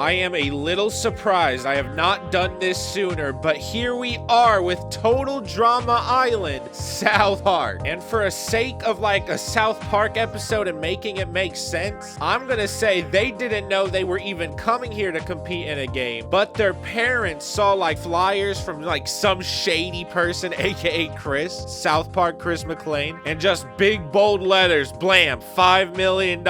I am a little surprised. I have not done this sooner, but here we are with Total Drama Island, South Park. And for a sake of like a South Park episode and making it make sense, I'm gonna say they didn't know they were even coming here to compete in a game, but their parents saw like flyers from like some shady person, aka Chris, South Park Chris McClane, and just big bold letters, blam, $5 million,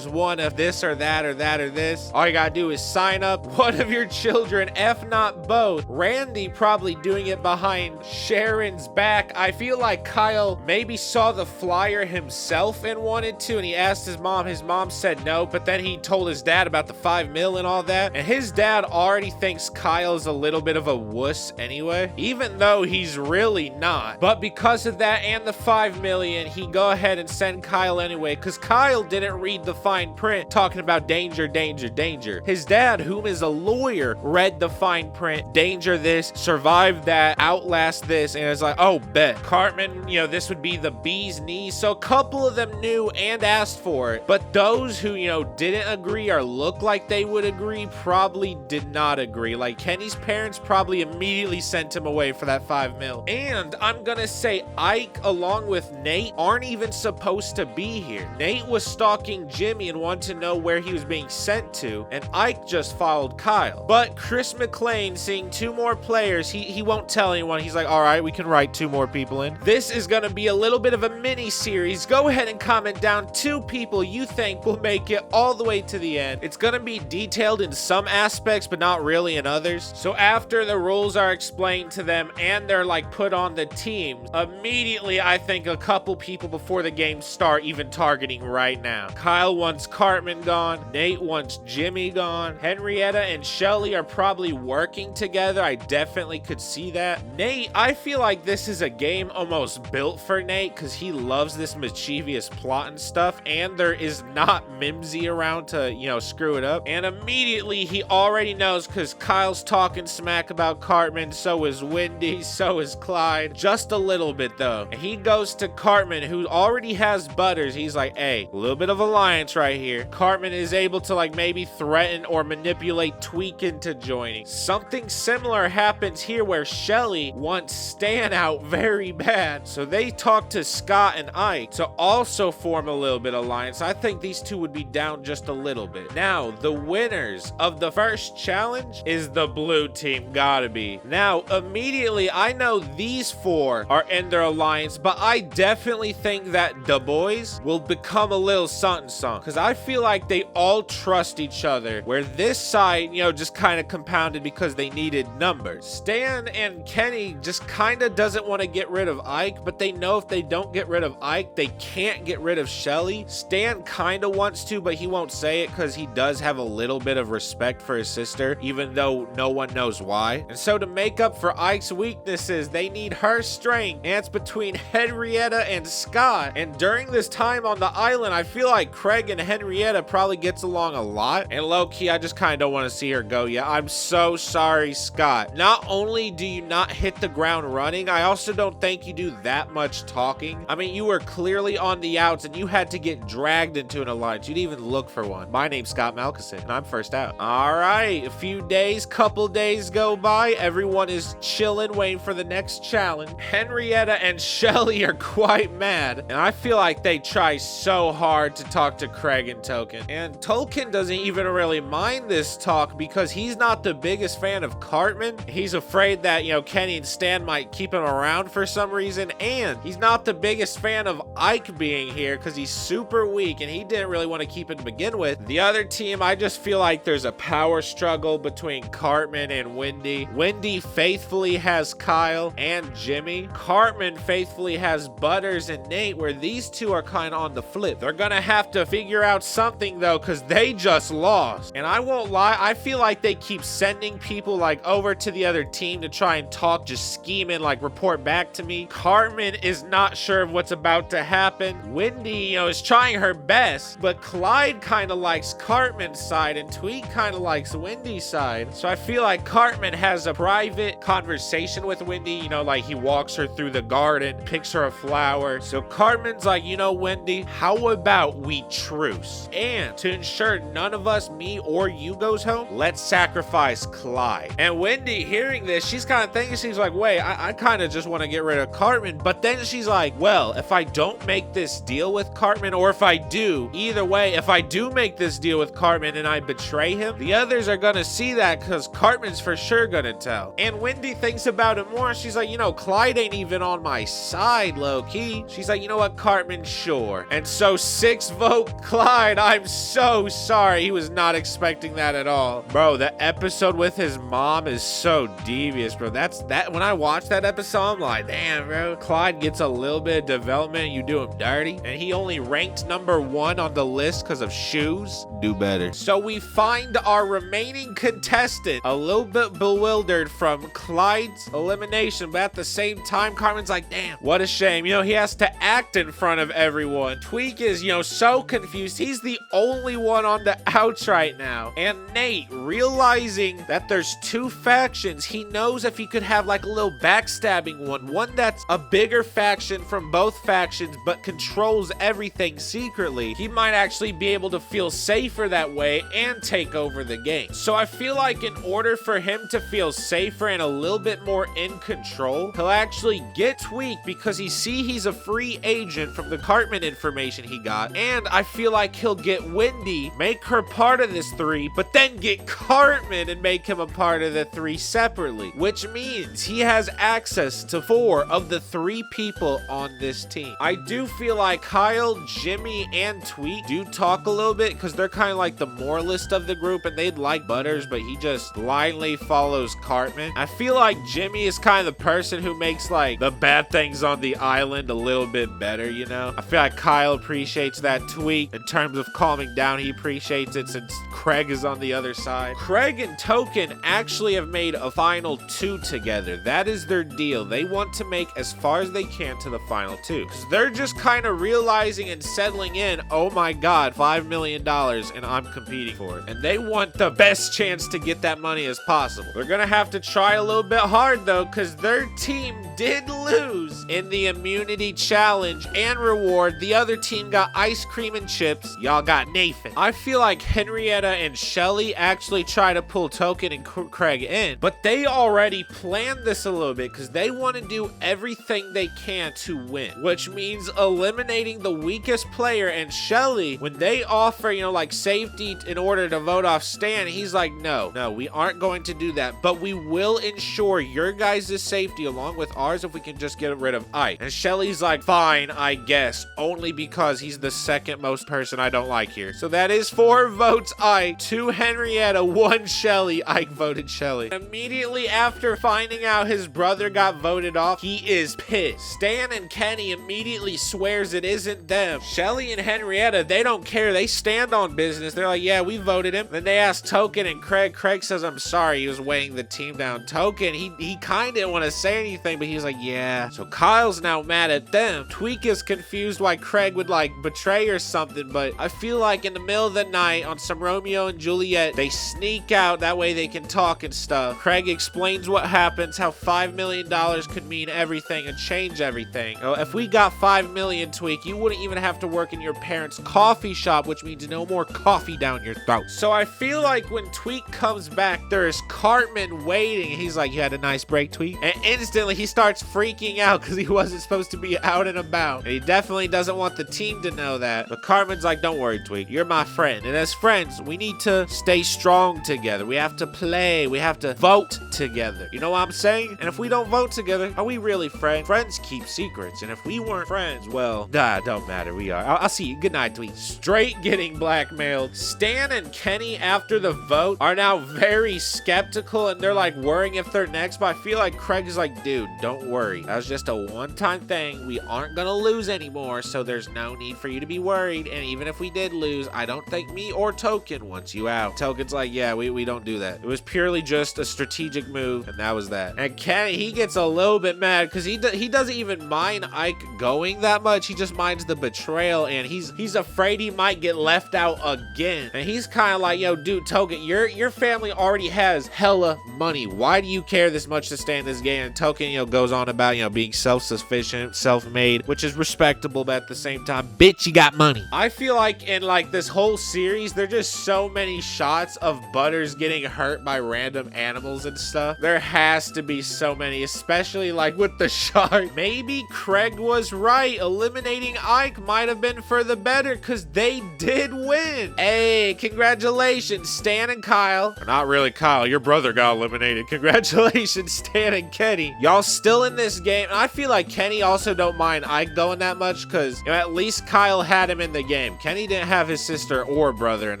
one of this or that or that or this. All you gotta do is sign up one of your children, if not both. Randy probably doing it behind Sharon's back. I feel like Kyle maybe saw the flyer himself and wanted to, and he asked his mom. His mom said no, but then he told his dad about the 5 mil and all that, and his dad already thinks Kyle's a little bit of a wuss anyway, even though he's really not. But because of that and the 5 million, he go ahead and send Kyle anyway, because Kyle didn't read the fine print talking about danger, danger, danger. His dad, whom is a lawyer, read the fine print, danger this, survive that, outlast this, and it's like, oh, bet. Cartman, you know, this would be the bee's knees, so a couple of them knew and asked for it, but those who, you know, didn't agree or look like they would agree probably did not agree. Like Kenny's parents probably immediately sent him away for that 5 mil. And I'm gonna say Ike along with Nate aren't even supposed to be here. Nate was stalking Jimmy and wanted to know where he was being sent to, and Ike just followed Kyle. But Chris McClane, seeing 2 more players, he won't tell anyone. He's like, all right, we can write 2 more people in. This is gonna be a little bit of a mini series. Go ahead and comment down 2 people you think will make it all the way to the end. It's gonna be detailed in some aspects, but not really in others. So after the rules are explained to them and they're like put on the teams, immediately I think a couple people before the game start even targeting right now. Kyle wants Cartman gone. Nate wants Jimmy gone. Henrietta and Shelly are probably working together. I definitely could see that. Nate, I feel like this is a game almost built for Nate because he loves this mischievous plot and stuff, and there is not Mimsy around to, you know, screw it up. And immediately he already knows because Kyle's talking smack about Cartman, so is Wendy, so is Clyde. Just a little bit though. And he goes to Cartman, who already has Butters. He's like, hey, a little bit of alliance right here. Cartman is able to like maybe threaten or manipulate Tweak into joining. Something similar happens here where Shelly wants Stan out very bad. So they talk to Scott and Ike to also form a little bit of alliance. I think these 2 would be down just a little bit. Now, the winners of the first challenge is the blue team, gotta be. Now, immediately, I know these 4 are in their alliance, but I definitely think that the boys will become a little something something, because I feel like they all trust each other, where this side, you know, just kind of compounded because they needed numbers. Stan and Kenny just kind of doesn't want to get rid of Ike, but they know if they don't get rid of Ike, they can't get rid of Shelly. Stan kind of wants to, but he won't say it because he does have a little bit of respect for his sister, even though no one knows why. And so to make up for Ike's weaknesses, they need her strength, and it's between Henrietta and Scott. And during this time on the island, I feel like Craig and Henrietta probably gets along a lot, and low-key, I just kind of don't want to see her go. Yeah, I'm so sorry, Scott. Not only do you not hit the ground running, I also don't think you do that much talking. I mean, you were clearly on the outs, and you had to get dragged into an alliance. You'd even look for one. My name's Scott Malkison, and I'm first out. All right, a few days, couple days go by. Everyone is chilling, waiting for the next challenge. Henrietta and Shelly are quite mad, and I feel like they try so hard to talk to Craig and Token. And Token doesn't even really mind this talk because he's not the biggest fan of Cartman. He's afraid that, you know, Kenny and Stan might keep him around for some reason, and he's not the biggest fan of Ike being here because he's super weak and he didn't really want to keep it to begin with. The other team, I just feel like there's a power struggle between Cartman and Wendy. Wendy faithfully has Kyle and Jimmy. Cartman faithfully has Butters and Nate, where these 2 are kind of on the flip. They're gonna have to figure out something though, because they just lost. And I won't lie, I feel like they keep sending people like over to the other team to try and talk, just scheming, like report back to me. Cartman is not sure of what's about to happen. Wendy, you know, is trying her best, but Clyde kind of likes Cartman's side and Tweet kind of likes Wendy's side. So I feel like Cartman has a private conversation with Wendy, you know, like he walks her through the garden, picks her a flower. So Cartman's like, you know, Wendy, how about we truce? And to ensure none of us, me or you goes home, let's sacrifice Clyde. And Wendy, hearing this, she's kind of thinking, she's like, wait, I kind of just want to get rid of Cartman. But then she's like, well, if I don't make this deal with Cartman, or if I do, either way, if I do make this deal with Cartman and I betray him, the others are gonna see that because Cartman's for sure gonna tell. And Wendy thinks about it more. She's like, you know, Clyde ain't even on my side, low-key. She's like, you know what, Cartman, sure. And so 6 vote Clyde. I'm so sorry. He was not expecting that at all. Bro, the episode with his mom is so devious, bro. That when I watched that episode, I'm like, damn, bro. Clyde gets a little bit of development, you do him dirty. And he only ranked number 1 on the list because of shoes. Do better. So we find our remaining contestant a little bit bewildered from Clyde's elimination, but at the same time, Cartman's like, damn, what a shame. You know, he has to act in front of everyone. Tweek is, you know, so confused. He's the only one on the outs right now. And Nate, realizing that there's 2 factions, he knows if he could have like a little backstabbing one that's a bigger faction from both factions, but controls everything secretly, he might actually be able to feel safer that way and take over the game. So I feel like in order for him to feel safer and a little bit more in control, he'll actually get Tweek because he's a free agent from the Cartman information he got. And I feel like he'll get Wendy, make her part of this 3, but then get Cartman and make him a part of the 3 separately, which means he has access to 4 of the 3 people on this team. I do feel like Kyle, Jimmy, and Tweek do talk a little bit because they're kind of like the moralist of the group and they'd like Butters, but he just blindly follows Cartman. I feel like Jimmy is kind of the person who makes like the bad things on the island a little bit better, you know? I feel like Kyle appreciates that. Tweek, in terms of calming down, he appreciates it since Craig is on the other side. Craig and Token actually have made a final 2 together. That is their deal. They want to make as far as they can to the final 2 because they're just kind of realizing and settling in, oh my god, $5 million and I'm competing for it. And they want the best chance to get that money as possible. They're gonna have to try a little bit hard though because their team did lose in the immunity challenge and reward. The other team got ice cream and chips. Y'all got Nathan. I feel like Henrietta and Shelly actually try to pull Token and Craig in, but they already planned this a little bit because they want to do everything they can to win, which means eliminating the weakest player. And Shelly, when they offer, you know, like safety in order to vote off Stan, he's like, no, we aren't going to do that, but we will ensure your guys' safety along with ours if we can just get rid of Ike. And Shelly's like, fine, I guess, only because he's the second most person I don't like here. So that is 4 votes Ike, 2 Henrietta, 1 Shelly. Ike voted Shelly. Immediately after finding out his brother got voted off, he is pissed. Stan and Kenny immediately swears it isn't them. Shelly and Henrietta, they don't care. They stand on business. They're like, yeah, we voted him. Then they ask Token and Craig. Craig says, I'm sorry. He was weighing the team down. Token, he kind of didn't want to say anything, but he's like, yeah. So Kyle's now mad at them. Tweek is confused why Craig would like betray or something, but I feel like in the middle of the night on some Romeo and Juliet, they sneak out. That way they can talk and stuff. Craig explains what happens, how $5 million could mean everything and change everything. Oh, if we got $5 million, Tweek, you wouldn't even have to work in your parents' coffee shop, which means no more coffee down your throat. So I feel like when Tweek comes back, there is Cartman waiting. He's like, you had a nice break, Tweek? And instantly he starts freaking out because he wasn't supposed to be out and about. And he definitely doesn't want the team to know that. But Cartman's like, don't worry, Tweek. You're my friend. And as friends, we need to stay strong together. We have to play. We have to vote together. You know what I'm saying? And if we don't vote together, are we really friends? Friends keep secrets. And if we weren't friends, well, don't matter. We are. I'll see you. Good night, Tweek. Straight getting blackmailed. Stan and Kenny, after the vote, are now very skeptical and they're like worrying if they're next. But I feel like Craig is like, dude, don't worry. That was just a one-time thing. We aren't gonna lose anymore, so there's no need for you to be worried. And even if we did lose, I don't think me or Token wants you out. Token's like, yeah, we don't do that. It was purely just a strategic move, and that was that. And Kenny, he gets a little bit mad because he doesn't even mind Ike going that much. He just minds the betrayal, and he's afraid he might get left out again. And he's kind of like, yo, dude, Token, your family already has hella money. Why do you care this much to stay in this game? And Token, goes goes on about, you know, being self-sufficient, self-made, which is respectable, but at the same time, bitch, you got money. I feel like in like this whole series, there are just so many shots of Butters getting hurt by random animals and stuff. There has to be so many, especially like with the shark. Maybe Craig was right. Eliminating Ike might have been for the better because they did win. Hey, congratulations, Stan and Kyle. Or not really Kyle, your brother got eliminated. Congratulations, Stan and Kenny. Y'all still in this game. And I feel like Kenny also don't mind Ike going that much because, you know, at least Kyle had him in the game. Kenny didn't have his sister or brother in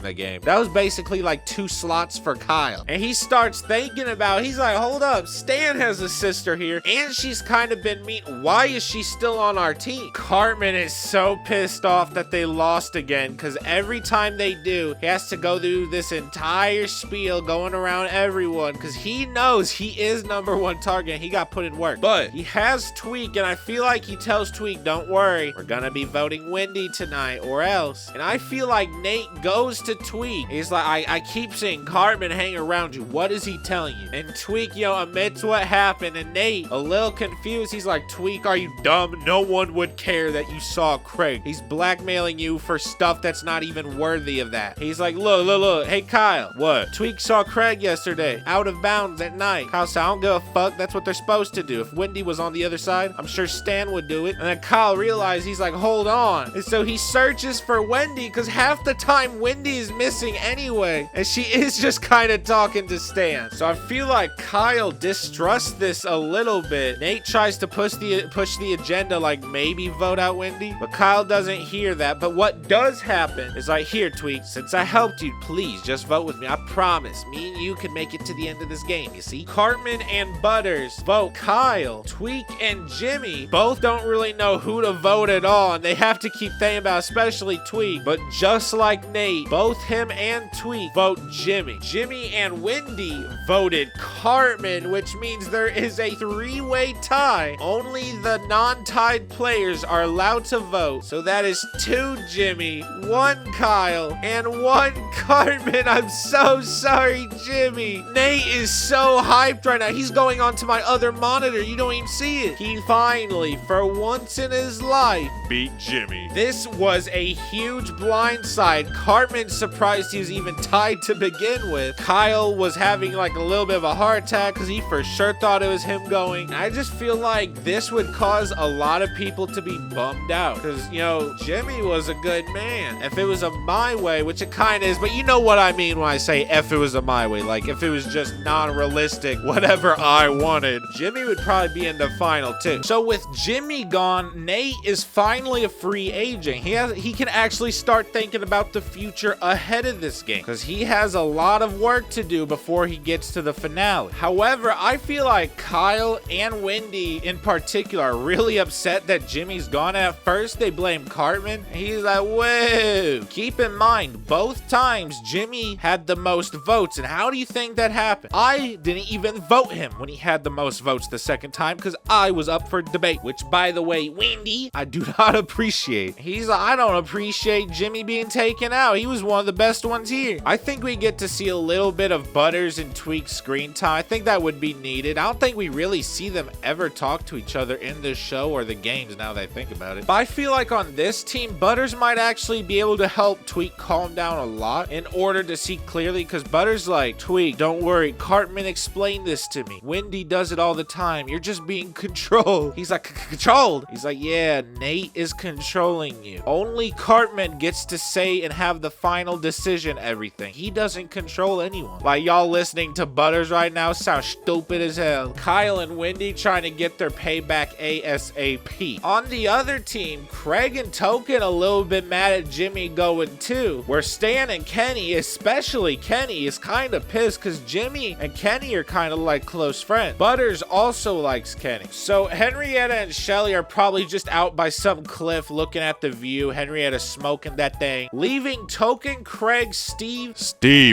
the game. That was basically like 2 slots for Kyle. And he starts thinking about, he's like, hold up, Stan has a sister here and she's kind of been mean. Why is she still on our team? Cartman is so pissed off that they lost again because every time they do, he has to go through this entire spiel going around everyone because he knows he is #1 target and he got put in work. But he has Tweak and I feel like he tells Tweak, don't worry, we're gonna be voting Wendy tonight or else. And I feel like Nate goes to Tweak. He's like, I keep seeing Cartman hang around you. What is he telling you? And Tweak, you know, admits what happened. And Nate, a little confused, he's like, Tweak, are you dumb? No one would care that you saw Craig. He's blackmailing you for stuff that's not even worthy of that. He's like, look. Hey, Kyle. What? Tweak saw Craig yesterday, out of bounds at night. Kyle said, I don't give a fuck. That's what they're supposed to do. If Wendy was on the other side, I'm sure Stan would do it. And then Kyle realized, he's like, hold on. And so he searches for Wendy because half the time Wendy is missing anyway. And she is just kind of talking to Stan. So I feel like Kyle distrusts this a little bit. Nate tries to push the agenda, like maybe vote out Wendy. But Kyle doesn't hear that. But what does happen is like, here, Tweak, since I helped you, please just vote with me. I promise. Me and you can make it to the end of this game, you see? Cartman and Butters vote Kyle. Tweak and Jimmy both don't really know who to vote at all, and they have to keep thinking about, especially Tweak. But just like Nate, both him and Tweak vote Jimmy. Jimmy and Wendy voted Cartman, which means there is a 3-way tie. Only the non-tied players are allowed to vote. So that is 2 Jimmy, 1 Kyle, and 1 Cartman. I'm so sorry, Jimmy. Nate is so hyped right now. He's going on to my other monitor. You don't even see it. He finally, for once in his life, beat Jimmy. This was a huge blindside. Cartman surprised he was even tied to begin with. Kyle was having like a little bit of a heart attack because he for sure thought it was him going. I just feel like this would cause a lot of people to be bummed out because, you know, Jimmy was a good man. If it was a my way, which it kind of is, but you know what I mean when I say if it was a my way, like if it was just non-realistic, whatever I wanted, Jimmy would probably be in the final too. So with Jimmy gone, Nate is finally a free agent. He can actually start thinking about the future ahead of this game because he has a lot of work to do before he gets to the finale. However, I feel like Kyle and Wendy in particular are really upset that Jimmy's gone. At first, they blame Cartman. He's like, whoa. Keep in mind, both times Jimmy had the most votes. And how do you think that happened? I didn't even vote him when he had the most votes the second time because I was up for debate, which by the way, Wendy, I do not appreciate. He's like, I don't appreciate Jimmy being taken out. He was one of the best ones here. I think we get to see a little bit of Butters and Tweak screen time. I think that would be needed. I don't think we really see them ever talk to each other in the show or the games now that I think about it. But I feel like on this team, Butters might actually be able to help Tweak calm down a lot in order to see clearly because Butters like, Tweak, don't worry. Cartman explained this to me. Wendy does it all the time. You're just being controlled. He's like, controlled? He's like, yeah, Nate is controlling you. Only Cartman gets to say and have the final decision everything. He doesn't control anyone. Like y'all listening to Butters right now sound stupid as hell. Kyle and Wendy trying to get their payback ASAP. On the other team, Craig and Token a little bit mad at Jimmy going too, where Stan and Kenny, especially Kenny, is kind of pissed because Jimmy and Kenny are kind of like close friends. Butters also likes Kenny. So Henrietta and Shelly are probably just out by some cliff looking at the view. Henrietta smoking that thing, leaving Token, Craig, Steve,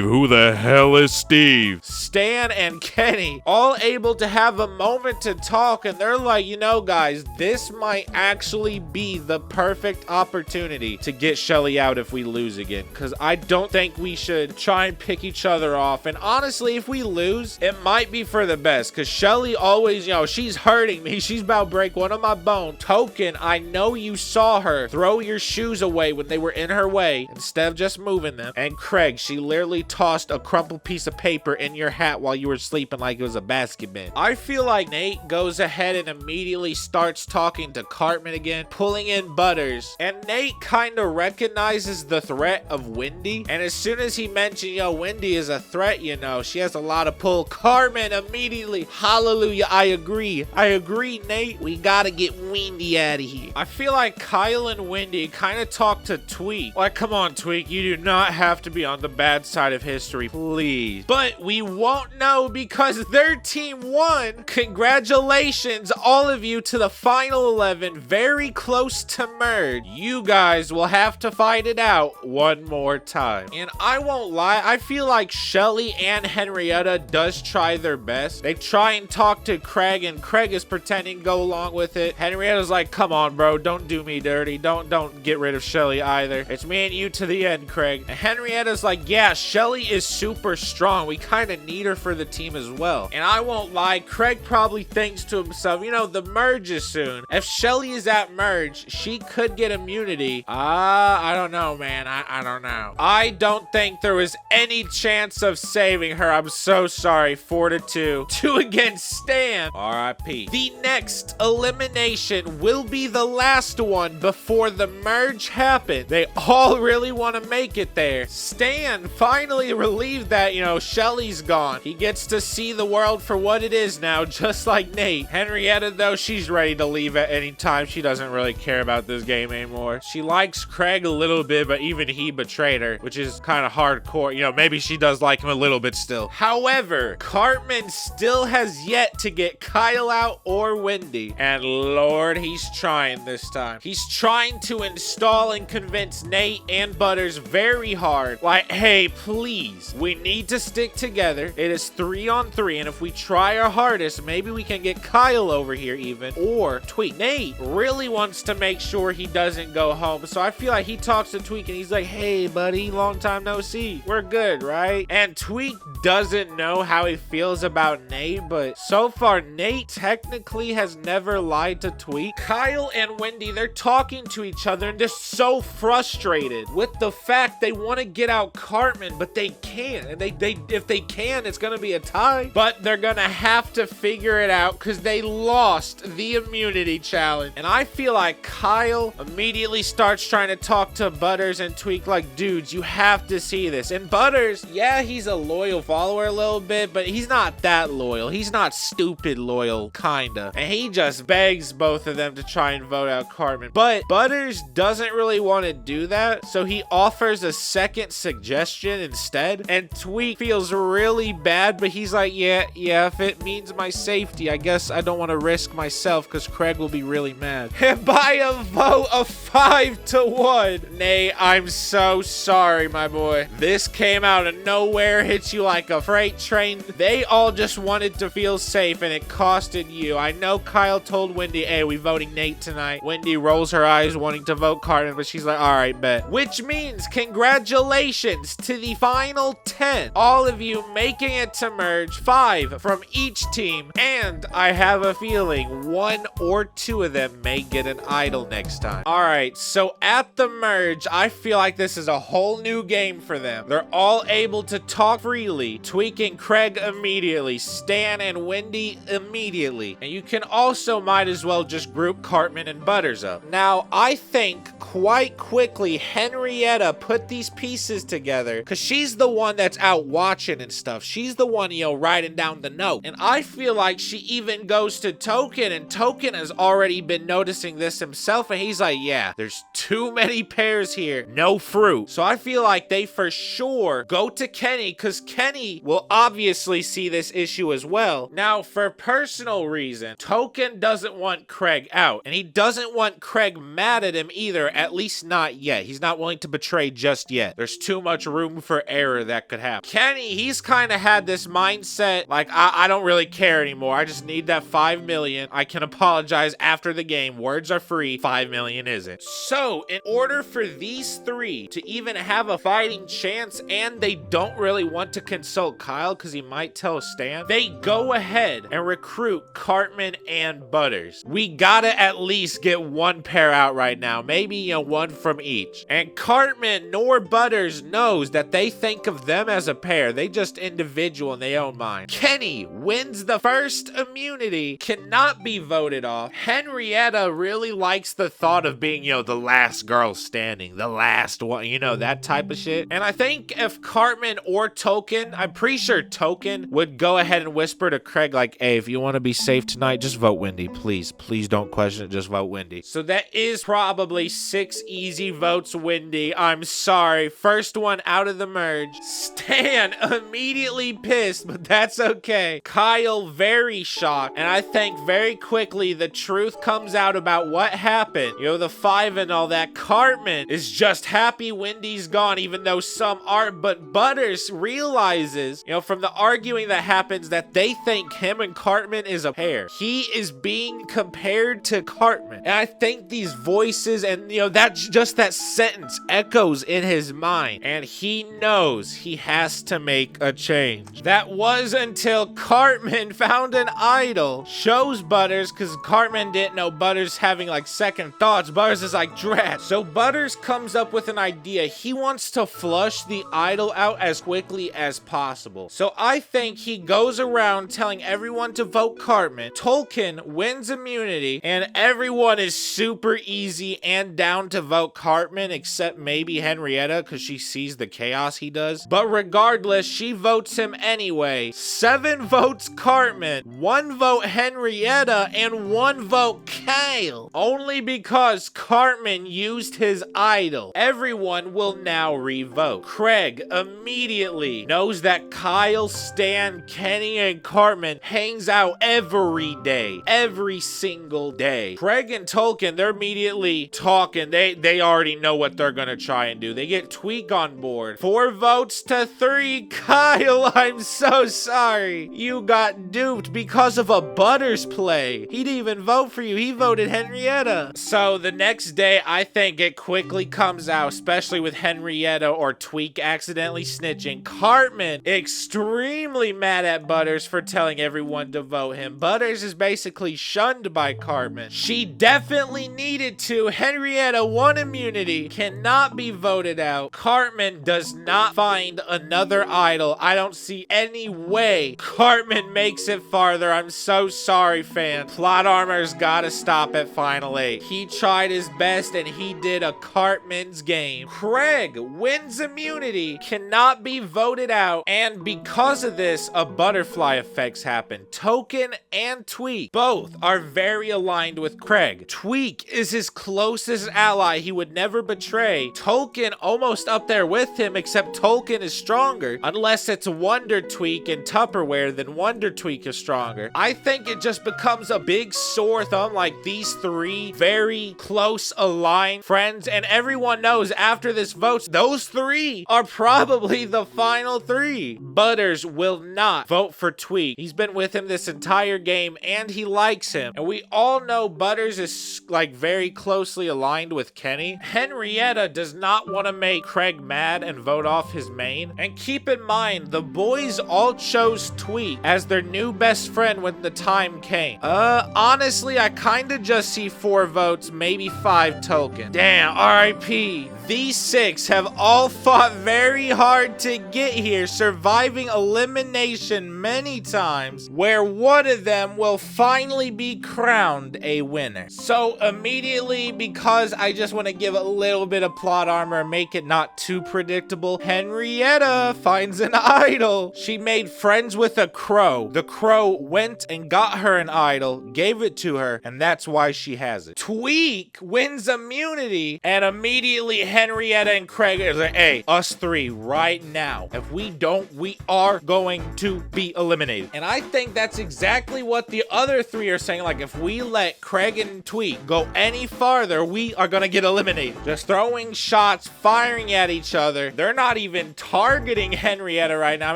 who the hell is Steve? Stan and Kenny all able to have a moment to talk, and they're like, you know guys, this might actually be the perfect opportunity to get Shelly out if we lose again, because I don't think we should try and pick each other off. And honestly, if we lose, it might be for the best, because Shelly always, yo, she's hurting me. She's about to break one of my bones. Token, I know you saw her throw your shoes away when they were in her way instead of just moving them. And Craig, she literally tossed a crumpled piece of paper in your hat while you were sleeping like it was a basket bin. I feel like Nate goes ahead and immediately starts talking to Cartman again, pulling in Butters. And Nate kind of recognizes the threat of Wendy. And as soon as he mentioned, yo, Wendy is a threat, you know, she has a lot of pull. Cartman immediately, hallelujah, I agree, Nate. We gotta get Wendy out of here. I feel like Kyle and Wendy kind of talk to Tweak. Like, come on, Tweak, you do not have to be on the bad side of history, please. But we won't know because their team won. Congratulations, all of you, to the final 11, very close to merge. You guys will have to fight it out one more time. And I won't lie, I feel like Shelly and Henrietta does try their best. They try and talk to Craig, and Craig is pretending to go along with it. Henrietta's like, come on, bro, don't do me dirty. Don't get rid of Shelly either. It's me and you to the end, Craig. And Henrietta's like, yeah, Shelly is super strong. We kind of need her for the team as well. And I won't lie, Craig probably thinks to himself, you know, the merge is soon. If Shelly is at merge, she could get immunity. I don't know, man. I don't know. I don't think there was any chance of saving her. I'm so sorry. 4-2. 2 against Stan. R.I.P. The next elimination will be the last one before the merge happens. They all really want to make it there. Stan finally relieved that, you know, Shelly's gone. He gets to see the world for what it is now, just like Nate. Henrietta, though, she's ready to leave at any time. She doesn't really care about this game anymore. She likes Craig a little bit, but even he betrayed her, which is kind of hardcore. You know, maybe she does like him a little bit still. However, Cartman still has yet to get Kyle out or Wendy. And Lord, he's trying this time. He's trying to install and convince Nate and Butters very hard. Like, hey, please, we need to stick together. It is 3-on-3, and if we try our hardest, maybe we can get Kyle over here even, or Tweak. Nate really wants to make sure he doesn't go home, so I feel like he talks to Tweak and he's like, hey, buddy, long time no see. We're good, right? And Tweak doesn't know how he feels about Nate, but so far, Nate technically has never lied to Tweak. Kyle and Wendy, they're talking to each other and they're so frustrated with the fact they want to get out Cartman, but they can't. And if they can, it's gonna be a tie. But they're gonna have to figure it out because they lost the immunity challenge. And I feel like Kyle immediately starts trying to talk to Butters and Tweak like, dudes, you have to see this. And Butters, yeah, he's a loyal follower a little bit, but he's not that loyal. He's not stupid loyal, kinda. And he just begs both of them to try and vote out Cartman. But Butters doesn't really want to do that, so he offers a second suggestion instead. And Tweak feels really bad, but he's like, yeah, if it means my safety, I guess I don't want to risk myself because Craig will be really mad. And by a vote of 5-1, Nate, I'm so sorry, my boy. This came out of nowhere, hit you like a freight train. They all just wanted to feel safe, and it costed you. I know Kyle told Wendy, hey, we voting Nate tonight. Wendy rolls her eyes wanting to vote Cartman, but she's like, all right, bet. Which means congratulations to the final 10. All of you making it to merge, 5 from each team, and I have a feeling 1 or 2 of them may get an idol next time. All right, so at the merge, I feel like this is a whole new game for them. They're all able to talk freely, tweaking Craig immediately, Stan and Wendy immediately, and you can also might as well just group Cartman and Butters up. Now, I think quite quickly Henrietta put these pieces together because she's the one that's out watching and stuff. She's the one, you know, writing down the note. And I feel like she even goes to Token, and Token has already been noticing this himself, and he's like, yeah, there's too many pears here, no fruit. So I feel like they for sure go to Kenny because Kenny will obviously see this issue as well. Now, for personal reason, Token doesn't want Craig out, and he doesn't want Craig mad at him either, at least not yet. He's not willing to betray just yet. There's too much room for error that could happen. Kenny, he's kind of had this mindset, like, I don't really care anymore. I just need that 5 million. I can apologize after the game. Words are free. 5 million isn't. So, in order for these 3 to even have a fighting chance, and they don't really want to consult Kyle because he might tell Stan, they go ahead and recruit Cartman and Butters. We gotta at least get one pair out right now. Maybe, you know, one from each. And Cartman nor Butters knows that they think of them as a pair. They just individual in their own mind. Kenny wins the first immunity, cannot be voted off. Henrietta really likes the thought of being, you know, the last girl standing, the last one, you know, that type of shit. And I think if Cartman or Token, I'm pretty sure Token would go ahead and whisper to Craig like, hey, if you want to be safe tonight, just vote Wendy, please. Please don't question it, just vote Wendy. So that is probably 6 easy votes Wendy. I'm sorry. First one out of the merge. Stan immediately pissed, but that's okay. Kyle very shocked, and I think very quickly the truth comes out about what happened. You know, the 5 and all that. Cartman is just happy Wendy's gone, even though some aren't, but Butters realizes, you know, from the arguing that happens, that they think him and Cartman is a pair. He is being compared to Cartman, and I think these voices and, you know, that's just that sentence echoes in his mind, and he knows he has to make a change. That was until Cartman found an idol, shows Butters, because Cartman didn't know Butters having like second thoughts. Butters is like, drat. So Butters comes up with an idea. He wants to flush the idol out as quickly as possible. So I think he goes around telling everyone to vote Cartman. Tolkien wins immunity, and everyone is super easy and down to vote Cartman, except maybe Henrietta, because she sees the chaos he does. But regardless, she votes him anyway. 7 votes Cartman, 1 vote Henrietta, and 1 vote Kyle. Only because Cartman used his idol. Everyone will now revote. Craig immediately knows that Kyle, Stan, Kenny, and Cartman hangs out every day. Every single day. Craig and Tolkien, they're immediately talking. They already know what they're gonna try and do. They get Tweak on board. 4 votes to 3. Kyle, I'm so sorry. You got duped because of a Butters play. He didn't even vote for you. He voted Henrietta. So the next day, I think it quickly comes out, especially with Henrietta or Tweak accidentally snitching. Cartman extremely mad at Butters for telling everyone to vote him. Butters is basically shunned by Cartman. She definitely needed to. Henrietta won immunity, cannot be voted out. Cartman does not find another idol. I don't see any way Cartman makes it farther. I'm so sorry, fan. Plot armor's gotta stop at Final 8. He tried his best and he did a Cartman's game. Craig wins immunity, cannot be voted out, and because of this, a butterfly effects happen. Token and Tweak both are very aligned with Craig. Tweak is his closest ally. He would never betray. Token almost up there with him, except Token is stronger. Unless it's Wonder Tweak and Tupperware, then Wonder Tweak is stronger. I think it just becomes a big sore thumb, like these 3 very close aligned friends, and everyone knows after this vote, those 3 are probably the final 3. Butters will not vote for Tweak. He's been with him this entire game and he likes him. And we all know Butters is like very closely aligned with Kenny. Henrietta does not want to make Craig mad and vote off his main. And keep in mind, the boys all chose Tweak as their new best friend when the time came. Honestly, I kind of just see 4 votes, maybe 5 Token. Damn, RIP. These 6 have all fought very hard to get here, surviving elimination many times, where one of them will finally be crowned a winner. So immediately, because I just want to give a little bit of plot armor, make it not too predictable, Henrietta finds an idol. She made friends with a crow. The crow went and got her an idol, gave it to her, and that's why she has it. Tweak wins immunity, and immediately Henrietta and Craig are like, hey, us 3 right now. If we don't, we are going to be eliminated. And I think that's exactly what the other 3 are saying. Like, if we let Craig and Tweak go any farther, we are gonna get eliminated. Just throwing shots, firing at each other. They're not even targeting Henrietta right now. I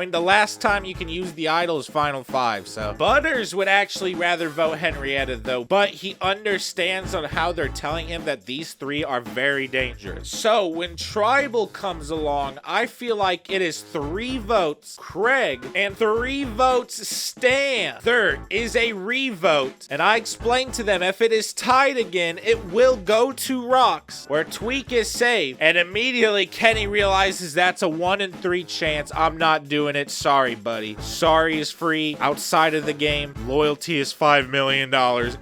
mean, the last time you can use the idol is Final 5, so. Butters would actually rather vote Henrietta though, but he understands on how they're telling him that these 3 are very dangerous. So when Tribal comes along, I feel like it is 3 votes Craig and 3 votes Stan. yeah, there is a revote. And I explained to them if it is tied again, it will go to rocks where Tweak is safe. And immediately Kenny realizes that's a 1 in 3 chance. I'm not doing it. Sorry, buddy. Sorry is free outside of the game. Loyalty is $5 million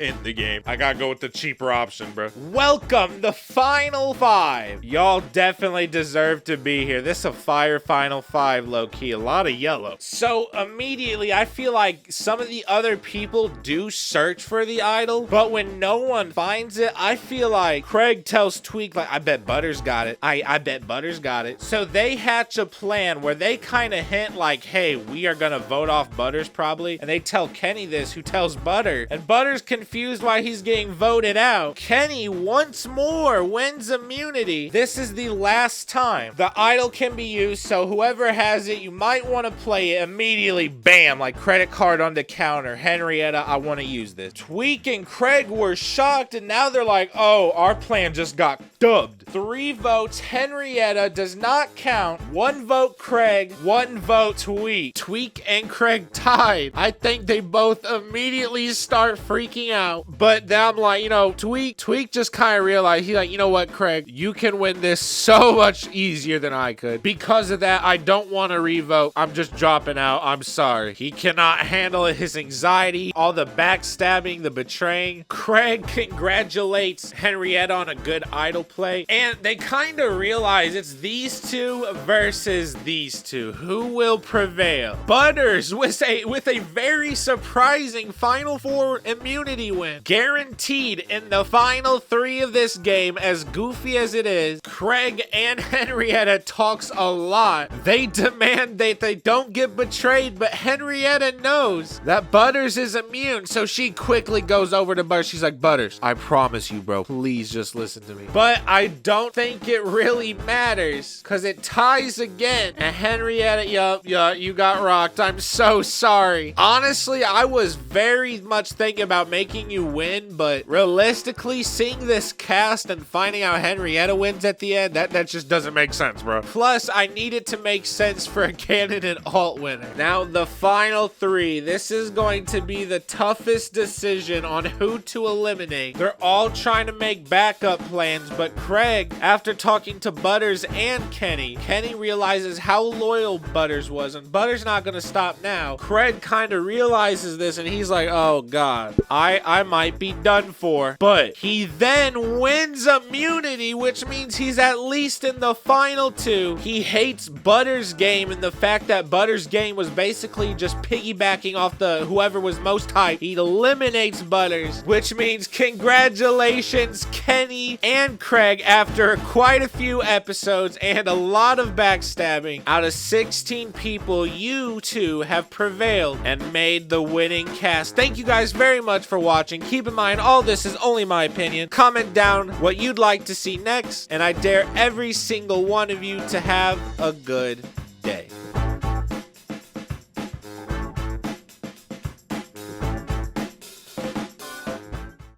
in the game. I gotta go with the cheaper option, bro. Welcome, the final 5. Y'all definitely deserve to be here. This is a fire final 5, low-key. A lot of yellow. So immediately, I feel like some of the other people do search for the idol, but when no one finds it, I feel like Craig tells Tweak, like, I bet Butters got it. I bet Butters got it. So they hatch a plan where they kind of hint like, hey, we are gonna vote off Butters probably. And they tell Kenny this, who tells Butter. And Butter's confused why he's getting voted out. Kenny once more wins immunity. This is the last time the idol can be used, so whoever has it, you might want to play it immediately. Bam, like credit card on the counter. Henrietta, I want to use this. Tweak and Craig were shocked, and now they're like, oh, our plan just got dubbed. 3 votes. Henrietta does not count. 1 vote Craig, 1 vote Tweak. Tweak and Craig tied. I think they both immediately start freaking out. But then I'm like, you know, Tweak just kind of realized, he's like, you know what, Craig, you can win this so much easier than I could. Because of that, I don't want to revote. I'm just dropping out. I'm sorry. He cannot handle it. His anxiety, all the backstabbing, the betraying. Craig congratulates Henrietta on a good idol play. And they kind of realize it's these two versus these two. Who will prevail? Butters with a very surprising Final 4 immunity win. Guaranteed in the final 3 of this game, as goofy as it is. Craig and Henrietta talks a lot. They demand that they don't get betrayed, but Henrietta knows that Butters is immune, so she quickly goes over to Butters. She's like, Butters, I promise you, bro, please just listen to me. But I don't think it really matters, because it ties again. And Henrietta, yup, you got rocked. I'm so sorry. Honestly, I was very much thinking about making you win, but realistically, seeing this cast and finding out Henrietta wins at the end, that just doesn't make sense, bro. Plus, I need it to make sense for a candidate alt winner. Now, the final 3. This is going to be the toughest decision on who to eliminate. They're all trying to make backup plans, but Craig, after talking to Butters and Kenny realizes how loyal Butters was, and Butters not gonna stop now. Craig kind of realizes this, and he's like, oh god, I might be done for. But he then wins immunity, which means he's at least in the final 2. He hates Butters' game and the fact that Butters' game was basically just piggybacking off the whoever was most hyped. He eliminates Butters, which means congratulations, Kenny and Craig, after quite a few episodes and a lot of backstabbing. Out of 16 people, you two have prevailed and made the winning cast. Thank you guys very much for watching. Keep in mind, all this is only my opinion. Comment down what you'd like to see next, and I dare every single one of you to have a good day.